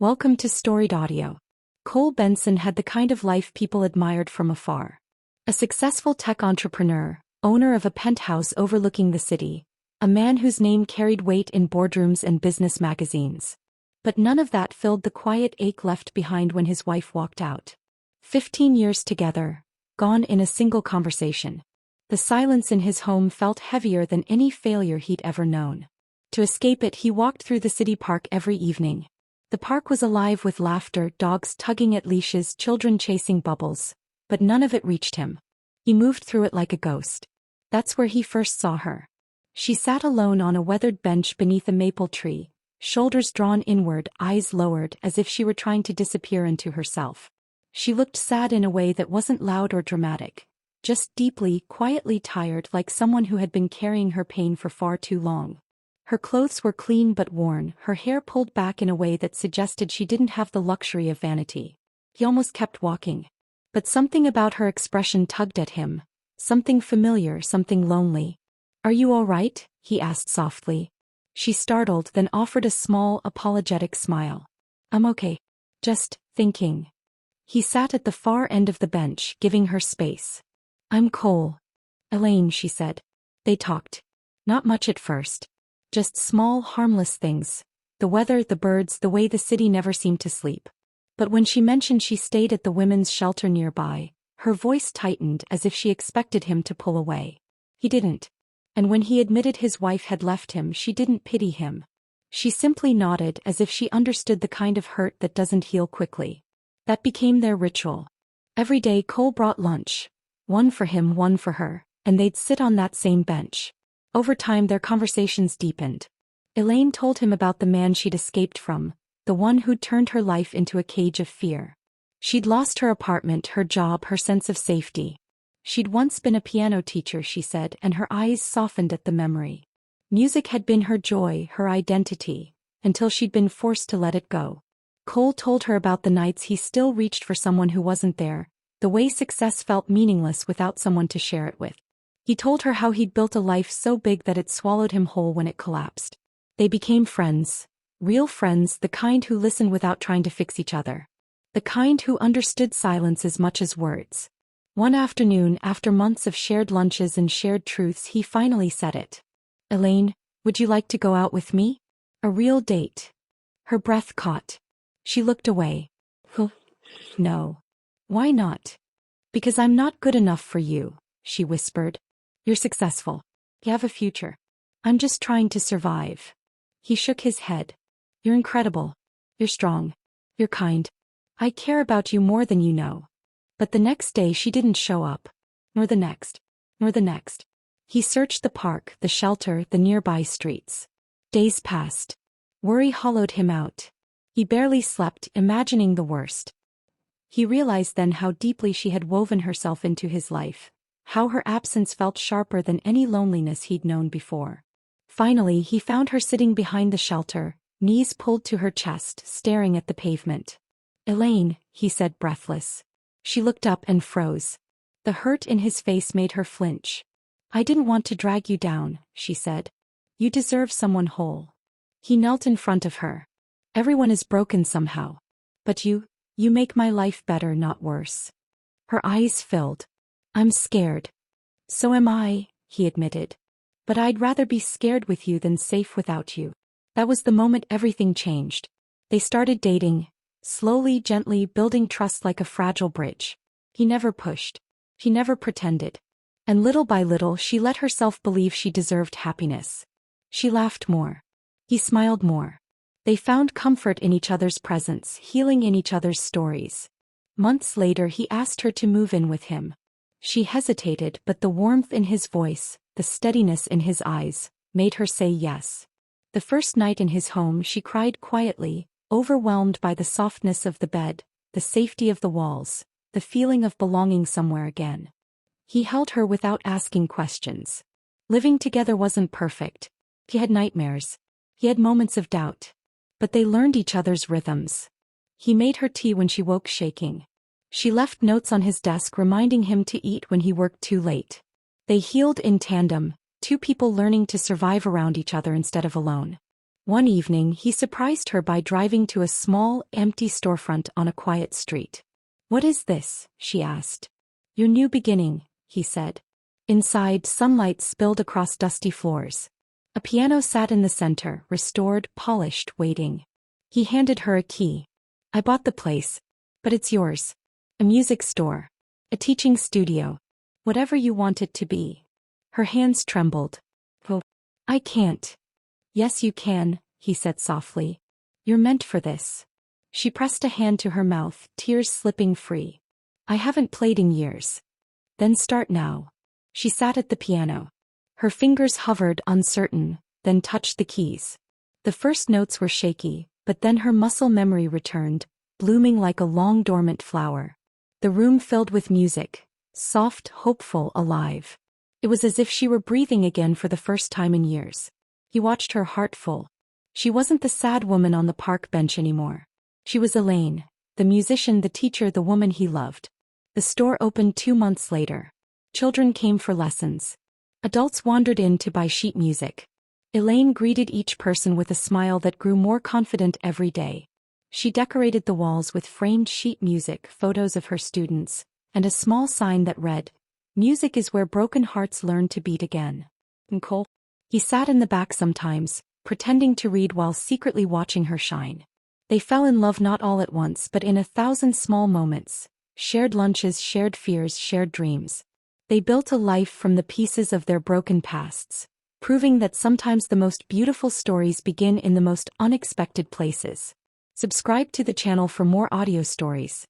Welcome to Storied Audio. Cole Benson had the kind of life people admired from afar. A successful tech entrepreneur, owner of a penthouse overlooking the city, a man whose name carried weight in boardrooms and business magazines. But none of that filled the quiet ache left behind when his wife walked out. 15 years together, gone in a single conversation. The silence in his home felt heavier than any failure he'd ever known. To escape it, he walked through the city park every evening. The park was alive with laughter, dogs tugging at leashes, children chasing bubbles, but none of it reached him. He moved through it like a ghost. That's where he first saw her. She sat alone on a weathered bench beneath a maple tree, shoulders drawn inward, eyes lowered as if she were trying to disappear into herself. She looked sad in a way that wasn't loud or dramatic, just deeply, quietly tired, like someone who had been carrying her pain for far too long. Her clothes were clean but worn, her hair pulled back in a way that suggested she didn't have the luxury of vanity. He almost kept walking. But something about her expression tugged at him. Something familiar, something lonely. "Are you all right?" he asked softly. She startled, then offered a small, apologetic smile. "I'm okay. Just thinking." He sat at the far end of the bench, giving her space. "I'm Cole. Elaine," she said. They talked. Not much at first. Just small, harmless things. The weather, the birds, the way the city never seemed to sleep. But when she mentioned she stayed at the women's shelter nearby, her voice tightened as if she expected him to pull away. He didn't. And when he admitted his wife had left him, she didn't pity him. She simply nodded as if she understood the kind of hurt that doesn't heal quickly. That became their ritual. Every day Cole brought lunch. One for him, one for her, and they'd sit on that same bench. Over time their conversations deepened. Elaine told him about the man she'd escaped from, the one who'd turned her life into a cage of fear. She'd lost her apartment, her job, her sense of safety. She'd once been a piano teacher, she said, and her eyes softened at the memory. Music had been her joy, her identity, until she'd been forced to let it go. Cole told her about the nights he still reached for someone who wasn't there, the way success felt meaningless without someone to share it with. He told her how he'd built a life so big that it swallowed him whole when it collapsed. They became friends. Real friends, the kind who listened without trying to fix each other. The kind who understood silence as much as words. One afternoon, after months of shared lunches and shared truths, he finally said it. "Elaine, would you like to go out with me? A real date." Her breath caught. She looked away. "No." "Why not?" "Because I'm not good enough for you," she whispered. "You're successful. You have a future. I'm just trying to survive." He shook his head. "You're incredible. You're strong. You're kind. I care about you more than you know." But the next day she didn't show up. Nor the next. Nor the next. He searched the park, the shelter, the nearby streets. Days passed. Worry hollowed him out. He barely slept, imagining the worst. He realized then how deeply she had woven herself into his life, how her absence felt sharper than any loneliness he'd known before. Finally, he found her sitting behind the shelter, knees pulled to her chest, staring at the pavement. "Elaine," he said, breathless. She looked up and froze. The hurt in his face made her flinch. "I didn't want to drag you down," she said. "You deserve someone whole." He knelt in front of her. "Everyone is broken somehow. But you make my life better, not worse." Her eyes filled. "I'm scared." "So am I," he admitted. "But I'd rather be scared with you than safe without you." That was the moment everything changed. They started dating, slowly, gently, building trust like a fragile bridge. He never pushed. He never pretended. And little by little she let herself believe she deserved happiness. She laughed more. He smiled more. They found comfort in each other's presence, healing in each other's stories. Months later he asked her to move in with him. She hesitated, but the warmth in his voice, the steadiness in his eyes, made her say yes. The first night in his home she cried quietly, overwhelmed by the softness of the bed, the safety of the walls, the feeling of belonging somewhere again. He held her without asking questions. Living together wasn't perfect. He had nightmares. He had moments of doubt. But they learned each other's rhythms. He made her tea when she woke shaking. She left notes on his desk reminding him to eat when he worked too late. They healed in tandem, two people learning to survive around each other instead of alone. One evening he surprised her by driving to a small, empty storefront on a quiet street. "What is this?" she asked. "Your new beginning," he said. Inside, sunlight spilled across dusty floors. A piano sat in the center, restored, polished, waiting. He handed her a key. "I bought the place. But it's yours. A music store. A teaching studio. Whatever you want it to be." Her hands trembled. "Oh, I can't." "Yes, you can," he said softly. "You're meant for this." She pressed a hand to her mouth, tears slipping free. "I haven't played in years." "Then start now." She sat at the piano. Her fingers hovered, uncertain, then touched the keys. The first notes were shaky, but then her muscle memory returned, blooming like a long dormant flower. The room filled with music, soft, hopeful, alive. It was as if she were breathing again for the first time in years. He watched her, heart full. She wasn't the sad woman on the park bench anymore. She was Elaine, the musician, the teacher, the woman he loved. The store opened 2 months later. Children came for lessons. Adults wandered in to buy sheet music. Elaine greeted each person with a smile that grew more confident every day. She decorated the walls with framed sheet music, photos of her students, and a small sign that read, "Music is where broken hearts learn to beat again." Nicole. He sat in the back sometimes, pretending to read while secretly watching her shine. They fell in love not all at once but in 1,000 small moments. Shared lunches, shared fears, shared dreams. They built a life from the pieces of their broken pasts, proving that sometimes the most beautiful stories begin in the most unexpected places. Subscribe to the channel for more audio stories.